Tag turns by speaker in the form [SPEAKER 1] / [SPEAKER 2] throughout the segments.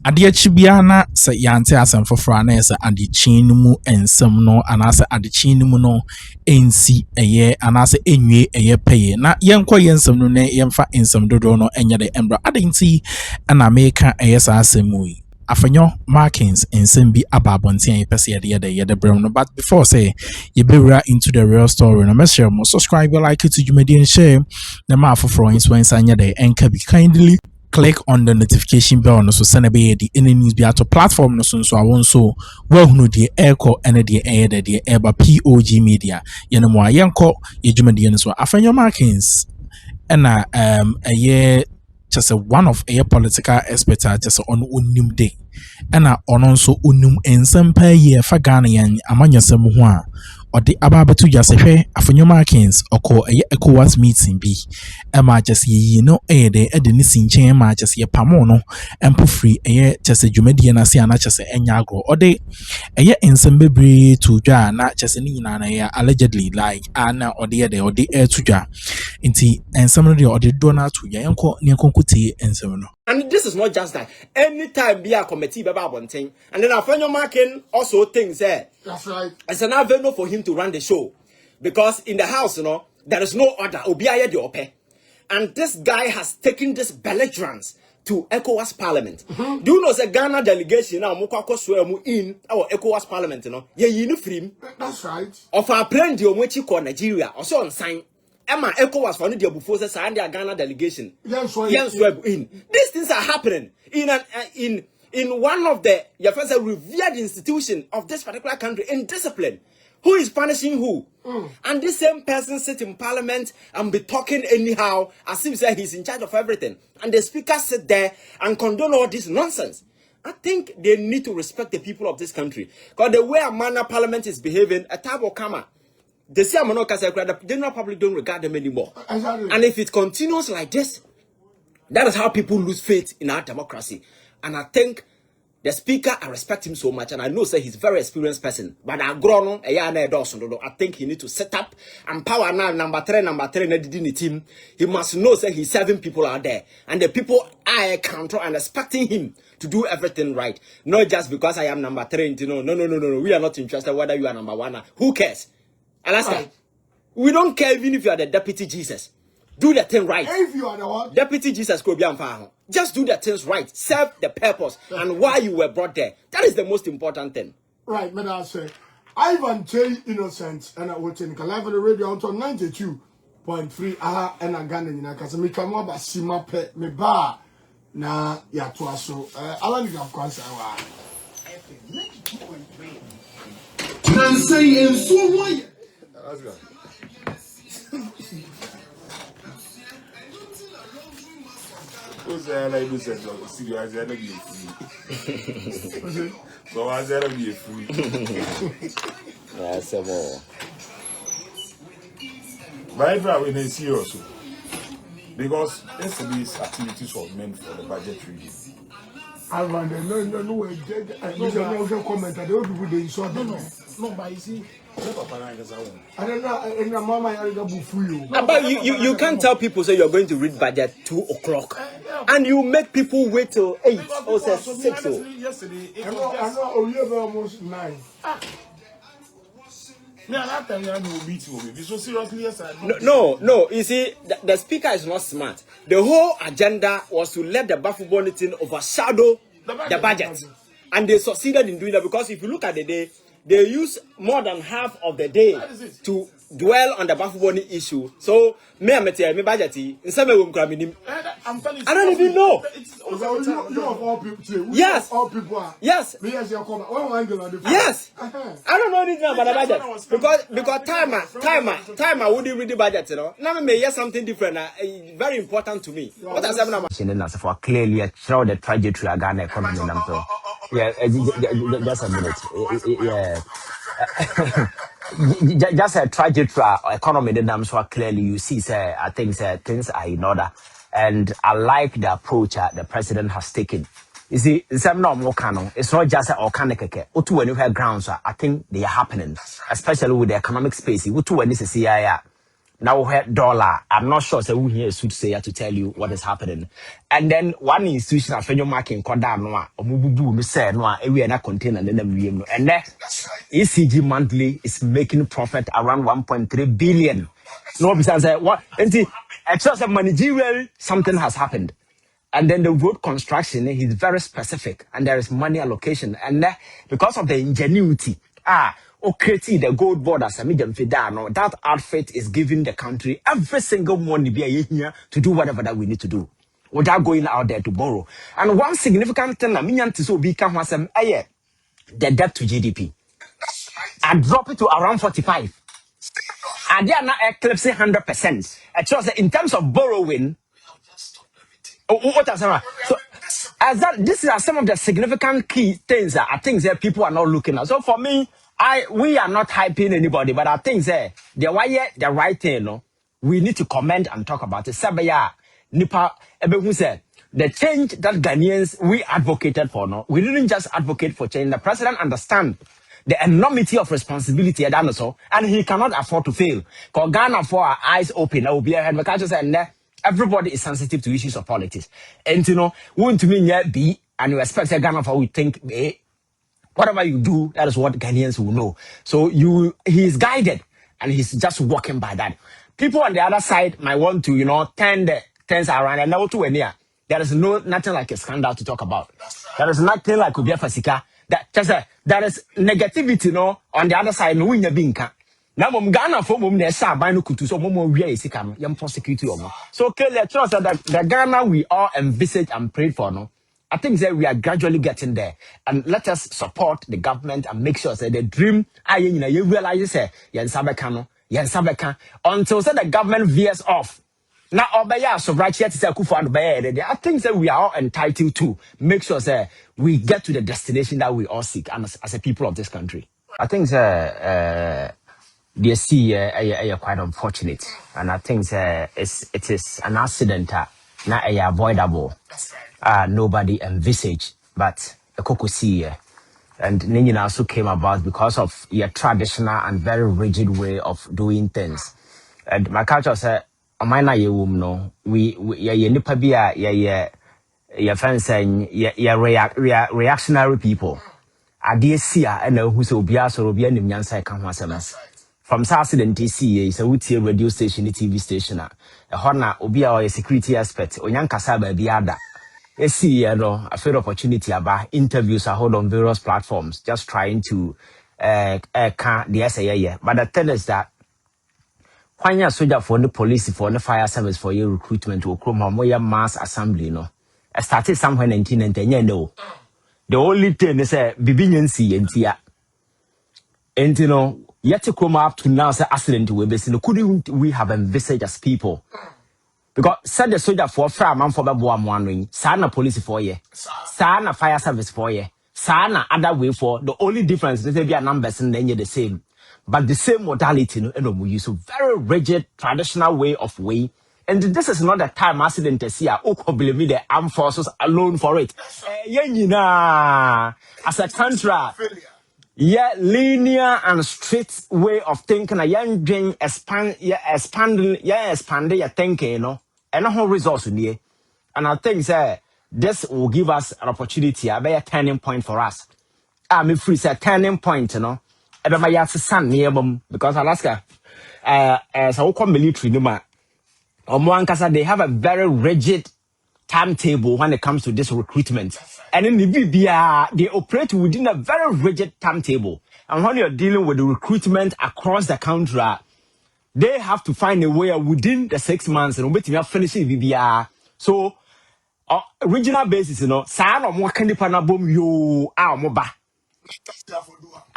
[SPEAKER 1] Adia chibiana sa yante asem foforo na yesa adichin mu ensem no anase adichin mu no ensi eye anase enwie eye peye na yenko yensem no ne yemfa ensem dodo no enye de embra adinti na meka eye sa asemu yi Afenyo markings ensem bi ababonten pese ye de brem no. But before say you be into the real story no, make sure subscribe, like it to Jumedi and share na ma foforo influence anya de enka bi kindly click on the notification bell no so send be the any news be at platform no so I won so well no the echo and the air the eba POG Media yene mo ayenko yedwumade no so Afenyo markings and a year just one of a political expert just on unim day and on so unum ensem per year for Ghana yan amanyasem ho a odi ababetu jasefe Afenyo markings oko ECOWAS meeting bi ema just yi no de ni sinchen ma just ye pamo no empo free just dwumadi na se ana just enya agro odi ensem bebre to dwa na just ni nyina na allegedly like ana odi to dwa nti ensem no de odi do na to ya yenko ne konkuti ensem no.
[SPEAKER 2] And this is not just that. Anytime be a committee about one thing, and then Afenyo marking also thinks there.
[SPEAKER 3] That's right.
[SPEAKER 2] It's an avenue for him to run the show, because in the house, there is no order. Obiaye de ope, and this guy has taken this belligerence to ECOWAS Parliament. Do you know the Ghana delegation now? Mukako swear mu in our ECOWAS Parliament, Ye yinu free.
[SPEAKER 3] That's right.
[SPEAKER 2] Of our plan, the Omochi ko Nigeria also on sign. Emma ECOWAS for the before say and the Ghana delegation. Yes, in. These things are happening in one of the revered institution of this particular country in discipline. Who is punishing who? And this same person sit in parliament and be talking anyhow as if he's in charge of everything. And the speaker sit there and condone all this nonsense. I think they need to respect the people of this country. Because the way a manner parliament is behaving, a time will come. The general public don't regard them anymore. Exactly. And if it continues like this, that is how people lose faith in our democracy. And I think the speaker, I respect him so much, and I know he's a very experienced person. But I think he needs to set up and power now number three in the team. He must know that he's serving people out there, and the people are control and expecting him to do everything right. Not just because I am number three. No. We are not interested whether you are number one. Who cares? Alaska, right. We don't care even if you are the deputy Jesus. Do the thing right.
[SPEAKER 3] If you are the what?
[SPEAKER 2] Deputy Jesus, just do the things right. Serve the purpose and why you were brought there. That is the most important thing.
[SPEAKER 3] Right, but I say, Ivan J. Innocent and I was in live on the radio on 92.3 and I got in because me come up as Sima Pet me bar na ya to so I want to go and say in so way. Let's go.
[SPEAKER 4] Who's like this? Serious, I don't be free. So I said, I'll be free.
[SPEAKER 2] That's a more.
[SPEAKER 4] But I try when I see also. Because yesterday's activities were meant for the budget review.
[SPEAKER 3] I want to know. I don't comment. I don't do the insult. No, but you see. I don't know. Mama,
[SPEAKER 2] but you can't tell people say you're going to read budget 2 o'clock, and you make people wait till 8 or 6.
[SPEAKER 4] Yesterday,
[SPEAKER 3] I know. We have almost 9.
[SPEAKER 4] That time you beat me. So seriously, yes,
[SPEAKER 2] No. You see, the speaker is not smart. The whole agenda was to let the Bafu bulletin overshadow the budget, and they succeeded in doing that because if you look at the day. They use more than half of the day to dwell on the Bafuboni issue. So, me budget. I don't even know. Yes.
[SPEAKER 3] All people are.
[SPEAKER 2] Yes.
[SPEAKER 3] Yes.
[SPEAKER 2] I don't know anything about the budget because timer wouldn't read the budget. Now me hear something different. Very important to me. What has happened?
[SPEAKER 5] For clearly show the trajectory of Ghana economy. Yeah, just a minute. Yeah. Just a trajectory economy so clearly you see I think things are in order, and I like the approach the president has taken. You see, it's not just organic. When you have grounds, I think they are happening, especially with the economic space. Now we had dollar. I'm not sure. So we here should say to tell you what is happening. And then one institution Afenyo marking koda noa. Omububu me say noa. We are not container and then we and then ECG monthly is making profit around 1.3 billion. No, because what? And see, it's just a managerial something has happened. And then the road construction is very specific, and there is money allocation. And because of the ingenuity, okay, the gold borders, that outfit is giving the country every single money be here to do whatever that we need to do without going out there to borrow. And one significant thing, the debt to GDP. I drop it to around 45. And they are not eclipsing 100%. It shows that in terms of borrowing, what are some? So, as that, these are some of the significant key things that I think that people are not looking at. So for me, we are not hyping anybody, but I think that the right thing, no, we need to comment and talk about it. Sabaya, Nipa, who said the change that Ghanaians we advocated for, no, we didn't just advocate for change. The president understands the enormity of responsibility at Danoso, and he cannot afford to fail. Because Ghana, for our eyes open, I will be ahead. Because everybody is sensitive to issues of politics. And you know, want to mean yet be, and you expect a Ghana for we think, whatever you do, that is what Ghanaians will know. So he is guided, and he's just walking by that. People on the other side might want to, you know, turn the things around and now to a near. There is nothing like a scandal to talk about. There is nothing like Ubia Fasika. That just there is negativity, no, on the other side, no win your binka. Now Ghana for mum ne sa ban no kutu so mum we isika no yam prosecute omo. So clearly trust that the Ghana we all envisage and pray for, no. I think that we are gradually getting there, and let us support the government and make sure that the dream you realize say yen sabeka until say the government veers off. Now obaya so right here to say Akuffo and Bawumia. I think that we are all entitled to make sure that we get to the destination that we all seek as a people of this country. I think they see quite unfortunate, and I think it is an accident not avoidable. Nobody envisaged, but a cocoa see, and Nina also came about because of your traditional and very rigid way of doing things. And my culture said, "Amina ye no, we nipa bia ye fans and reactionary people. Ade sia and who so bia so bia nim nyansa ka ho asemas." From Saturday DC is a wutie radio station, TV station. A hona obia or a security expert, onyankasa ba biada. A fair opportunity about interviews are held on various platforms, just trying to the SAA. But the thing is that when you're soldier for the police, for the fire service, for your recruitment to Akroma, more mass assembly, no. I started somewhere in 1990, no. The only thing is a Bibinian and Tia. And you know, yet to come up to now, say accident we base in couldn't we have envisaged as people? Because said the soldier for a man for Babuam wondering, Sana police for ye, Sana fire service for ye, Sana other way for the only difference is maybe a numbers and then you're the same. But the same modality, we use a very rigid, traditional way of way. And this is not the time accident to see believe me the armed forces alone for it. As a country. Yeah, linear and straight way of thinking. A young dream expand your thinking, you know, and a whole resource in here. And I think this will give us an opportunity, a turning point for us. I'm free, say turning point, you know. My yat's son near them because Alaska, as I call military, they have a very rigid timetable when it comes to this recruitment. And in the BBR, they operate within a very rigid timetable. And when you're dealing with the recruitment across the country, they have to find a way within the 6 months and we have finished BBR. So, regional basis, you know,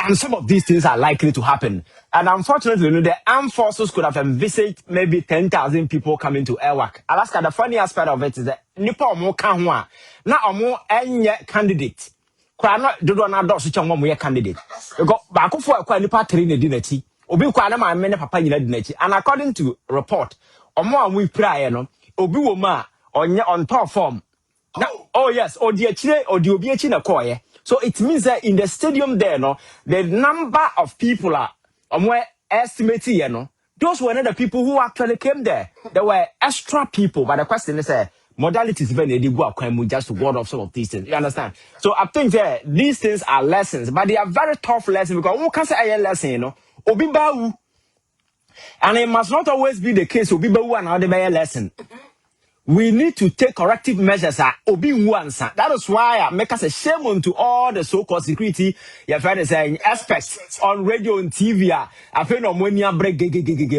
[SPEAKER 5] and some of these things are likely to happen. And unfortunately, you know, the armed forces could have envisaged maybe 10,000 people coming to Airwork. Alaska, the funny aspect of it is that Nipa Omo Kanwa, not Omo any candidate. Krana do not do such a one candidate. You got Akuffo a quite Nipa train dinati, Obi Kwana my many papa in dinati. And according to report, Omo and we prior no, Obi Woma on top form. Oh yes, or the Chile or the Obiachina Koye. So it means that in the stadium there, no, the number of people are estimated, you know, Those were not the people who actually came there. There were extra people. But the question is, modalities when they go just to ward off some of these things. You understand? So I think that these things are lessons, but they are very tough lessons because who can say a lesson, you know? Obi bawu. And it must not always be the case. Obi bawu and how they buy a lesson. We need to take corrective measures. That is why I make us a shame onto all the so-called security. Your friend is saying aspects on radio and TV. Afenyo when you break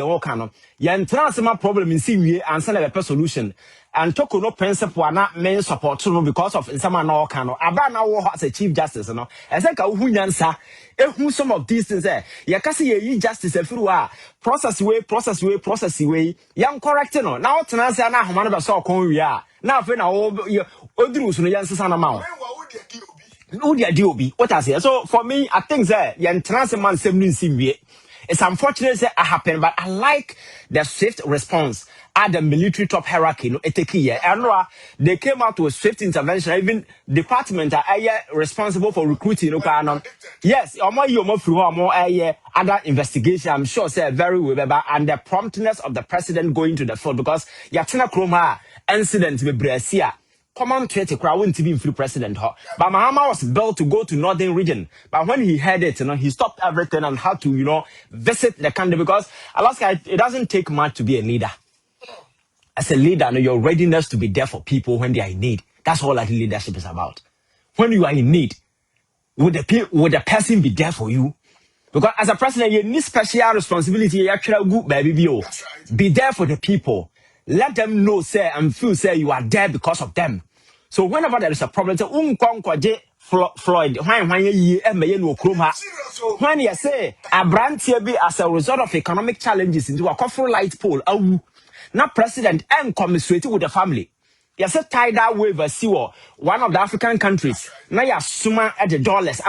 [SPEAKER 5] all kind of. You transfer problem in CME and send a solution. And talk no principle na main support no because of some no kind of. Abana wo as a chief justice no. I think who nyansa. Who some of these things there. You can see ye justice through process way. Young correct no. Now tenancy na homa no be so kon wi a. Now fe na oduru so no yansa sana ma. Who dia DOB? What I say? So for me, I think that yan tenancy man sem no nsi it's unfortunate that it happened, but I like the swift response at the military top hierarchy. No, and they came out with swift intervention. Even department are responsible for recruiting. Yes, other investigation. I'm sure say very well, and the promptness of the president going to the field because Akroma incident with Brazil. Common trait wouldn't be free president. But Mahama was built to go to northern region. But when he heard it, he stopped everything and had to, visit the country because Alaska, it doesn't take much to be a leader. As a leader, your readiness to be there for people when they are in need. That's all that leadership is about. When you are in need, would the person be there for you? Because as a president, you need special responsibility. You actually good baby. Be there for the people. Let them know, say, and feel, say, you are there because of them. So whenever there is a problem, say, Floyd, when you say, a brand be as a result of economic challenges into a Akuffo light pole, now president and commiserate with the family. You say, tie that waiver, see one of the African countries. Now you summa at the dollars,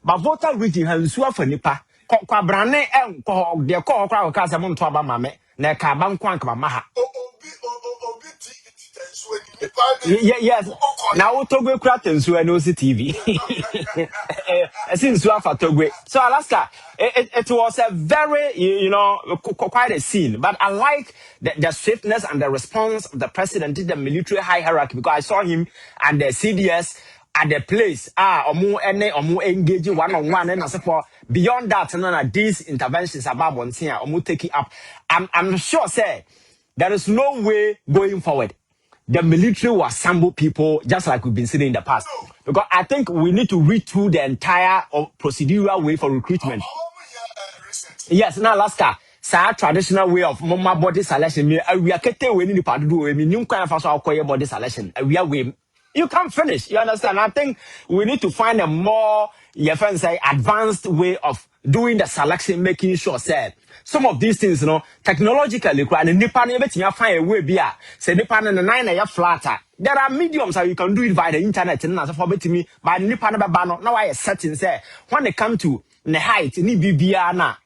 [SPEAKER 5] but voter reading has for nipa. Kwa brane de ko okra ka se mo nto aba mame na ka ba nkwan ka maha yes na wo togwe kura tensu e no si TV since afa togwe so Alaska it was a very quite a scene but I like the swiftness and the response of the president to the military high hierarchy because I saw him and the CDS at the place omo engage one-on-one and for beyond that these interventions about Bonsia omo take it up. I'm sure say there is no way going forward the military will assemble people just like we've been seeing in the past because I think we need to retool the entire procedural way for recruitment. Yes, now Alaska traditional way of mama body selection we are kete we need to do we new kind of body selection we are way. You can't finish. You understand? I think we need to find a more, advanced way of doing the selection, making sure, say, some of these things, technologically, and Nipan, find a way, say, Nipan and the 9 flatter. There are mediums how you can do it via the internet, and as for me, by Nipan Babano, now I setting, say, when they come to the height, need be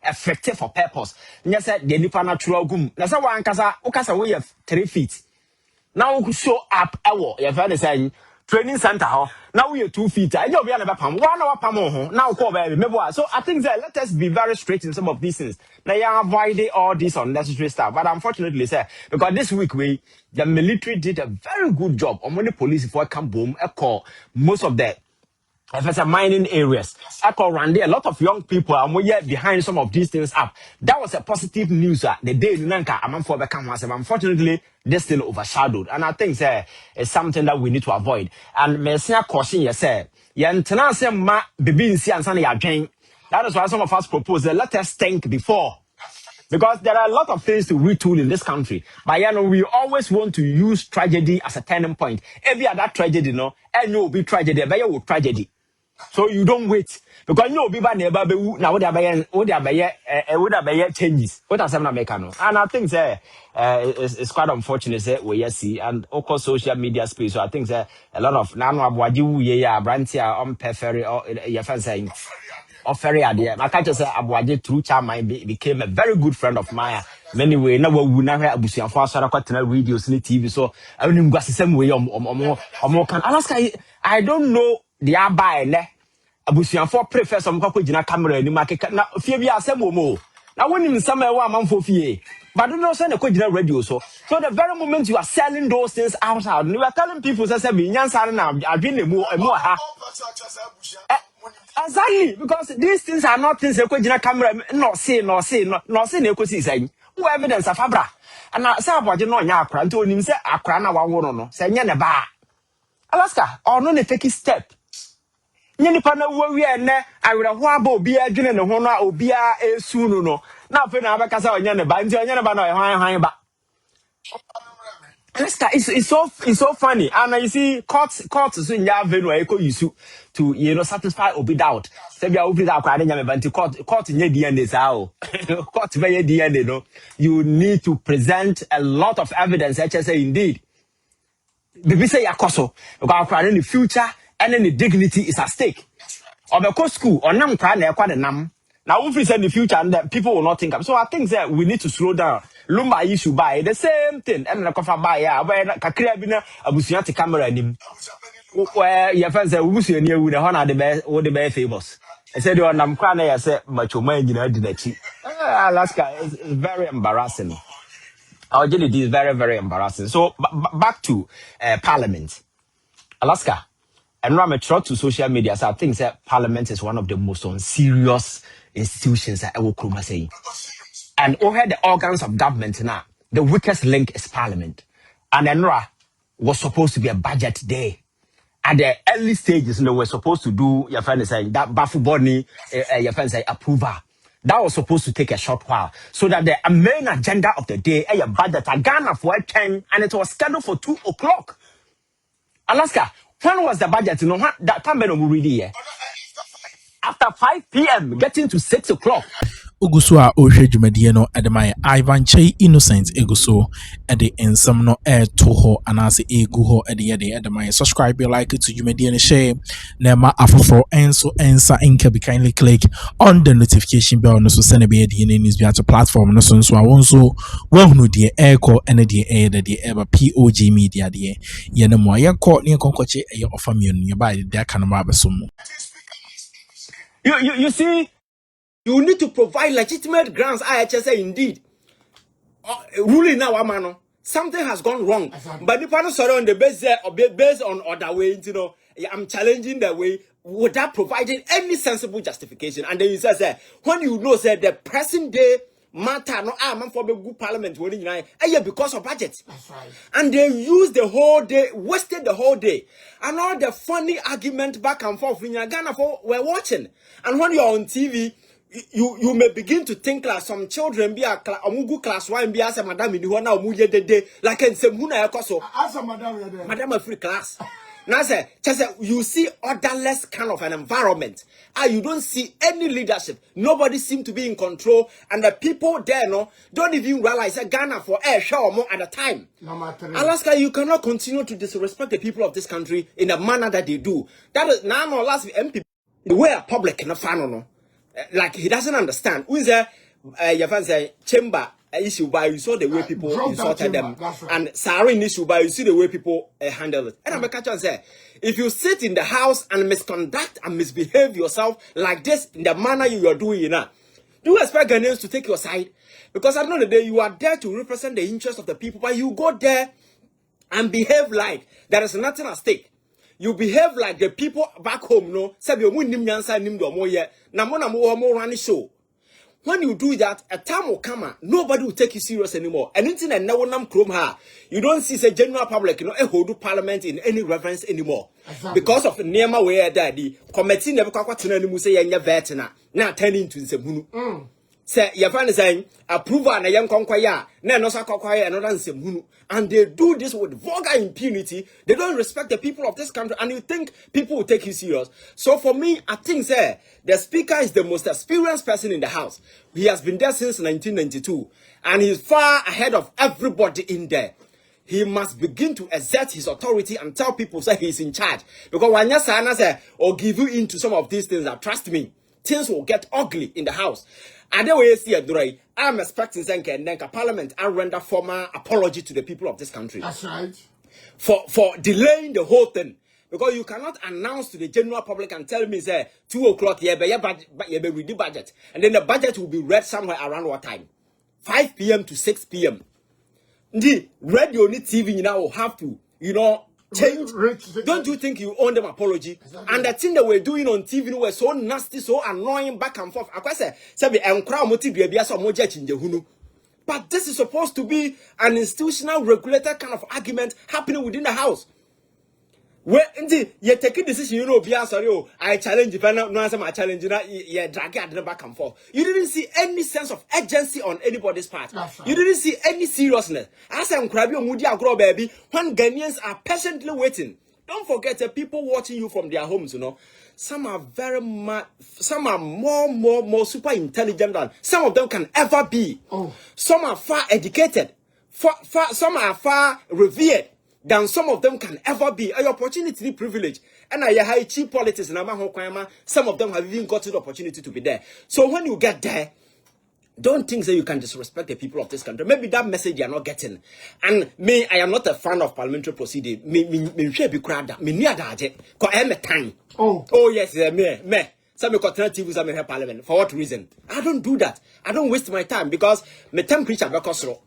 [SPEAKER 5] effective for purpose. Yes, the Nipan natural gum. That's why Okasa way of 3 feet. Now show up your friend is saying training center now we are 2 feet. I know we are never pam 1 hour pam now call baby. So I think that let us be very straight in some of these things. Now you avoid all this unnecessary stuff. But unfortunately, sir, because this week the military did a very good job on when the police for come boom call most of the mining areas. Around there, a lot of young people are more behind some of these things up. That was a positive news. The day in Nanka, unfortunately, they still overshadowed. And I think it's something that we need to avoid. And Messia caution you say, ma that is why some of us propose that let us think before. Because there are a lot of things to retool in this country. But we always want to use tragedy as a turning point. Every other tragedy, and you will be tragedy, but you will tragedy. So you don't wait because be by neighbor now would have changes. What are some Americano? And I think it's quite unfortunate we see and of course social media space. So I think a lot of Nano Abuadi Brantia on Periphery or your friend saying or very idea. I can't just say Abuadi through Chama became a very good friend of mine. Many way now we never Abusian for videos in the TV. So I don't go the same way or more can Alaska. I don't know the abai abusian for prefer some couple jina camera ni market na fie bi asem mo Now when in summer one month for fee, but don't know send a question radio so. So the very moment you are selling those things outside, you are telling people say me nyansa na I've been more ha. Exactly, because these things are not things a camera no say no say who evidence of Fabra. And I say about you know Yakra to him say Akrana one no say ne ba. Alaska or no take step. Nyanipa na wo wi ene awerɛho aba obi adwene ne ho no a obi a esu no no na afi na abɛka sɛ ɔnya ne ba nti ɔnya ne ba na ɔhwan ba. It's so funny, and you see courts so in Afenyo use to satisfy obi doubt. Say we are obi that kwade nyame ba nti court nye DNA sao. Court be DNA no. You need to present a lot of evidence such as say indeed. Bibi say yakoso because kwade in the future and then the dignity is at stake. Or the school or nam kwade na ekwa de nam. Now, if we say in the future, and that people will not think of. So I think that we need to slow down. Lumba issue by the same thing. And the cover by where Kakria bina abusiati camera nim. Where your friends say we see near with the honor the best or the best famous. I said you are Namkwana. I said much man you know did that. Alaska is very embarrassing. Our journey is very very embarrassing. So back to Parliament, Alaska. And I'm to social media, so I think that Parliament is one of the most unserious institutions that Akroma say. And over the organs of government now, the weakest link is Parliament. And Enra was supposed to be a budget day. At the early stages, they were supposed to do your friend saying that Bafu Boni, your friend say approval. That was supposed to take a short while. So that the main agenda of the day, a budget, a Ghana for 10, and it was scheduled for 2 o'clock. Alaska. When was the budget? You know, that time when we read here. After 5 p.m., getting to 6 o'clock.
[SPEAKER 1] Uguso a ohwe dwumadie no edema Ivan Chey Innocent eguso ede ensam no to ho anase egu ho ede edema subscribe like to dwumadie no share na ma afoforo enso ensa inka be kindly click on the notification bell no so send be the news be at platform no so a wonso wahunu de eko ene de de eba POG Media de ye no mo yenko ne konkoche eye Afenyo no ba de aka no ma beso mu.
[SPEAKER 5] You see,
[SPEAKER 2] you need to provide legitimate grounds. I say indeed. Ruling now, amano. Something has gone wrong. Exactly. But the panel sorry on the based on other way, you know, I'm challenging the way without providing any sensible justification. And then you say, when you know that the present day matter no man for the good parliament when you because of budget. That's right. And they used the whole day, wasted the whole day. And all the funny argument back and forth in Ghana for we're watching. And when you're on TV, you may begin to think like some children be a class 1 be as a madam in now de like in Semuna Koso. As a madam a free class. Now say you see orderless kind of an environment. You don't see any leadership. Nobody seems to be in control, and the people there don't even realize that Ghana for air show more at a time. Alaska, you cannot continue to disrespect the people of this country in the manner that they do. That is now last MP the way a public in a fan like he doesn't understand. Who is there? Your fans say chamber issue by you saw the way people insulted them, right. And Sarin issue by you see the way people handle it. And I'm a catch and say, if you sit in the house and misconduct and misbehave yourself like this in the manner you are doing now, do you expect Ghanaians to take your side? Because at the end of the day, you are there to represent the interests of the people, but you go there and behave like there is nothing at stake. You behave like the people back home, no? Say you win nim nyansa nim do mo ye. Na mo run show. When you do that, a time will come, nobody will take you serious anymore. And anything that no one chrome you don't see the general public, hold parliament in any reverence anymore. Exactly. Because of the Nema way that the committee never say vetina now turning into the say your friend is saying approval and a young conquaya, no sakwaya and and they do this with vulgar impunity. They don't respect the people of this country, and you think people will take you serious. So for me, I think the speaker is the most experienced person in the house. He has been there since 1992, and he's far ahead of everybody in there. He must begin to exert his authority and tell people that he's in charge. Because when you say or give you into some of these things, trust me, things will get ugly in the house. And then we see a I'm expecting Zenka Parliament and render formal apology to the people of this country.
[SPEAKER 3] That's right.
[SPEAKER 2] For delaying the whole thing. Because you cannot announce to the general public and tell me, say, 2 o'clock, yeah, but you read the budget. And then the budget will be read somewhere around what time? 5 p.m. to 6 p.m. The radio, TV, will have to, change. Don't you think you own them apology? Exactly. And the thing that we're doing on TV were so nasty, so annoying, back and forth. But this is supposed to be an institutional regulated kind of argument happening within the house. Where indeed you take a decision, I challenge if I no answer my challenge, you drag it back and forth. You didn't see any sense of urgency on anybody's part. Right. You didn't see any seriousness. As I'm crabbing Moody Agro baby, when Ghanaians are patiently waiting. Don't forget the people watching you from their homes, Some are very much, some are more super intelligent than some of them can ever be. Oh. Some are far educated, some are far revered than some of them can ever be. An opportunity privilege. And I high cheap politics and some of them have even got the opportunity to be there. So when you get there, don't think that you can disrespect the people of this country. Maybe that message you are not getting. And me, I am not a fan of parliamentary proceeding. Me should be crowded. Me near that. Cause I am a time. Oh yes, me. Some alternative some in parliament. For what reason? I don't do that. I don't waste my time because my temperature because no.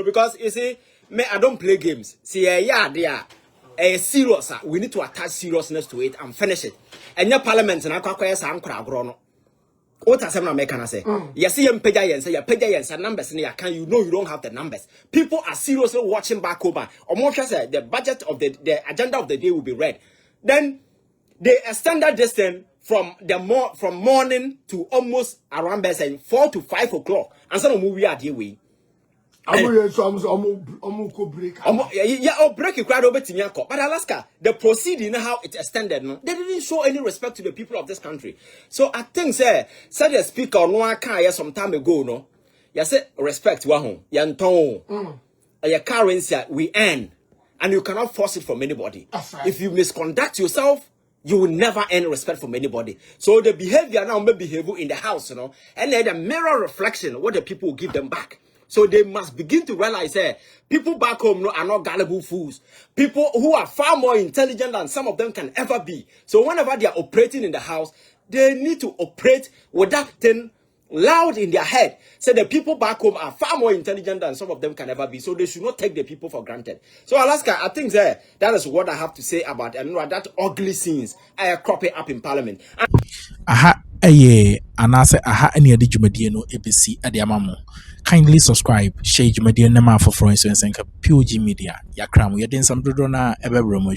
[SPEAKER 2] Because you see, me, I don't play games. See, they are serious. We need to attach seriousness to it and finish it. And your parliament and I can't say I'm grown. What are some Americans say? You see, you pay and numbers in your account. You know you don't have the numbers. People are seriously watching back over. Almost say the budget of the agenda of the day will be read. Then they extended distance from morning to almost around 4 to 5 o'clock. And some movie are the way.
[SPEAKER 3] Break
[SPEAKER 2] it crowd over to but Alaska, the proceeding, how it extended, they didn't show any respect to the people of this country. So I think, said the speaker no car some time ago, you said respect, waho, yanton, your currency we earn, and you cannot force it from anybody. Right. If you misconduct yourself, you will never earn respect from anybody. So the behavior now may behave in the house, and then the mirror reflection, what the people will give them back. So they must begin to realize people back home are not gullible fools. People who are far more intelligent than some of them can ever be. So whenever they are operating in the house, they need to operate with that thing loud in their head. So the people back home are far more intelligent than some of them can ever be. So they should not take the people for granted. So Alaska, I think that is what I have to say about that ugly scenes cropping up in Parliament.
[SPEAKER 1] Aha any adi jumadie no ebesi ade amamo. Kindly subscribe, share jumadie na ma for friends and POG Media. Yakram, we den some dodo na ebe bromo